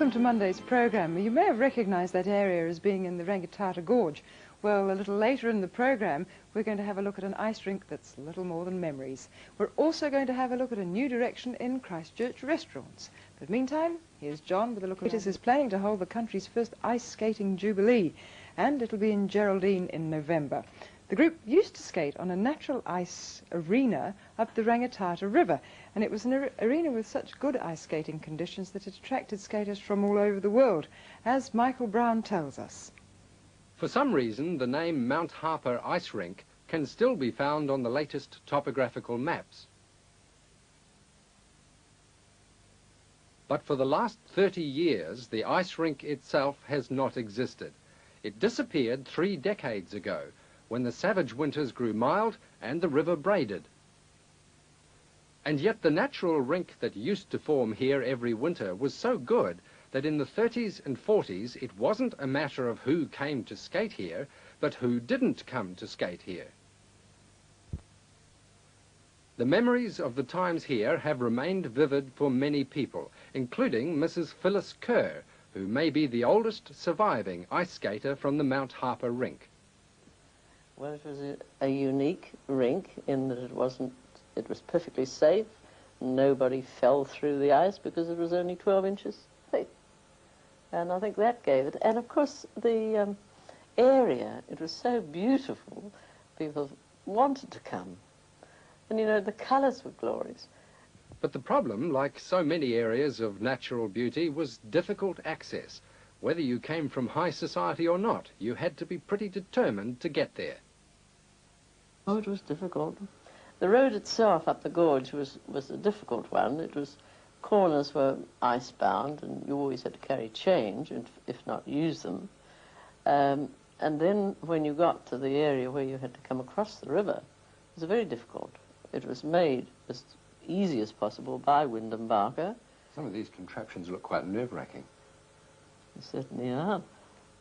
Welcome to Monday's programme. You may have recognised that area as being in the Rangitata Gorge. Well, a little later in the programme, we're going to have a look at an ice rink that's little more than memories. We're also going to have a look at a new direction in Christchurch restaurants. But meantime, here's John with a look at it. Is planning to hold the country's first ice skating jubilee, and it'll be in Geraldine in November. The group used to skate on a natural ice arena up the Rangitata River, and it was an arena with such good ice skating conditions that it attracted skaters from all over the world, as Michael Brown tells us. For some reason, the name Mount Harper Ice Rink can still be found on the latest topographical maps. But for the last 30 years, the ice rink itself has not existed. It disappeared 3 decades ago, when the savage winters grew mild and the river braided. And yet the natural rink that used to form here every winter was so good that in the 30s and 40s it wasn't a matter of who came to skate here, but who didn't come to skate here. The memories of the times here have remained vivid for many people, including Mrs. Phyllis Kerr, who may be the oldest surviving ice skater from the Mount Harper rink. Well, it was a unique rink in that it was perfectly safe. Nobody fell through the ice because it was only 12 inches thick. And I think that gave it. And of course, the area, it was so beautiful, people wanted to come. And you know, the colours were glorious. But the problem, like so many areas of natural beauty, was difficult access. Whether you came from high society or not, you had to be pretty determined to get there. Oh, it was difficult. The road itself up the gorge was a difficult one. It was, corners were icebound, and you always had to carry change, and if not use them. And then when you got to the area where you had to come across the river, it was very difficult. It was made as easy as possible by Wyndham Barker. Some of these contraptions look quite nerve-wracking. They certainly are.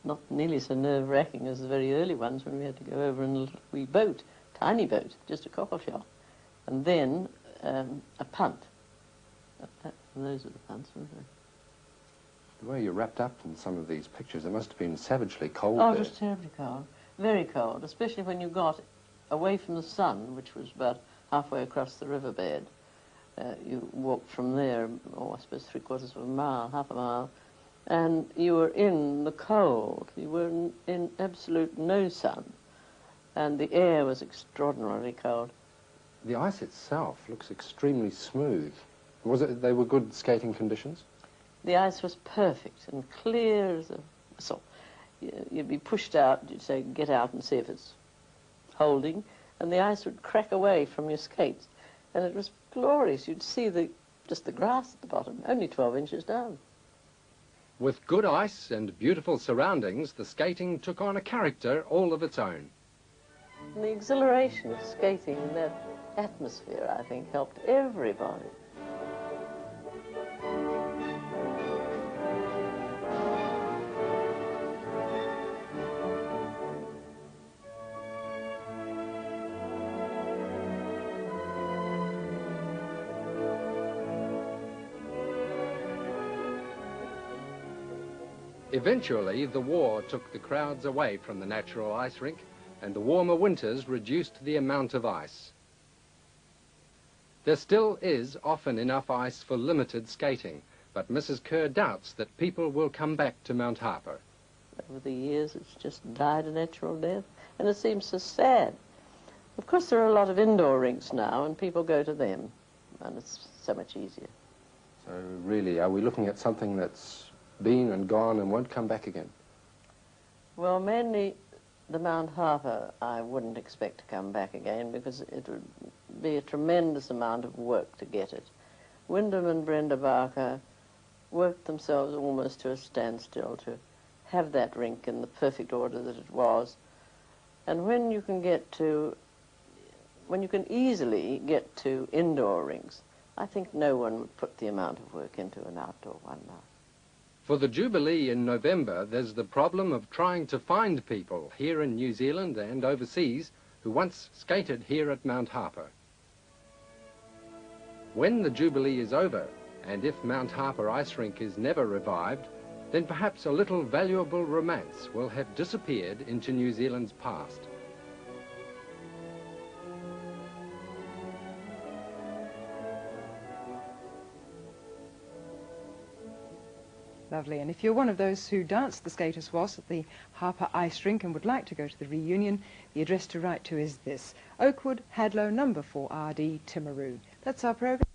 Not nearly so nerve-wracking as the very early ones when we had to go over in a little wee boat, tiny boat, just a cockleshell, and then a punt. And those were the punts, weren't they? The way you're wrapped up in some of these pictures, it must have been savagely cold Oh, there. it was terribly cold, very cold, especially when you got away from the sun, which was about halfway across the riverbed. You walked from there, I suppose 3/4 of a mile, half a mile, and you were in the cold. You were in absolute no sun, and the air was extraordinarily cold. The ice itself looks extremely smooth. They were good skating conditions? The ice was perfect and clear as a whistle. You'd be pushed out, you'd say, get out and see if it's holding, and the ice would crack away from your skates, and it was glorious. You'd see just the grass at the bottom, only 12 inches down. With good ice and beautiful surroundings, the skating took on a character all of its own. And the exhilaration of skating in that atmosphere, I think, helped everybody. Eventually, the war took the crowds away from the natural ice rink, and the warmer winters reduced the amount of ice. There still is often enough ice for limited skating, but Mrs. Kerr doubts that people will come back to Mount Harper. Over the years, it's just died a natural death, and it seems so sad. Of course, there are a lot of indoor rinks now, and people go to them, and it's so much easier. So really, are we looking at something that's been and gone and won't come back again? Well, mainly the Mount Harper I wouldn't expect to come back again, because it would be a tremendous amount of work to get it. Wyndham and Brenda Barker worked themselves almost to a standstill to have that rink in the perfect order that it was. And when you can easily get to indoor rinks, I think no one would put the amount of work into an outdoor one now. For the Jubilee in November, there's the problem of trying to find people here in New Zealand and overseas who once skated here at Mount Harper. When the Jubilee is over, And if Mount Harper Ice Rink is never revived, then perhaps a little valuable romance will have disappeared into New Zealand's past. Lovely. And if you're one of those who danced the skater swass at the Harper Ice Rink and would like to go to the reunion, the address to write to is this: Oakwood, Hadlow, number 4RD, Timaru. That's our programme.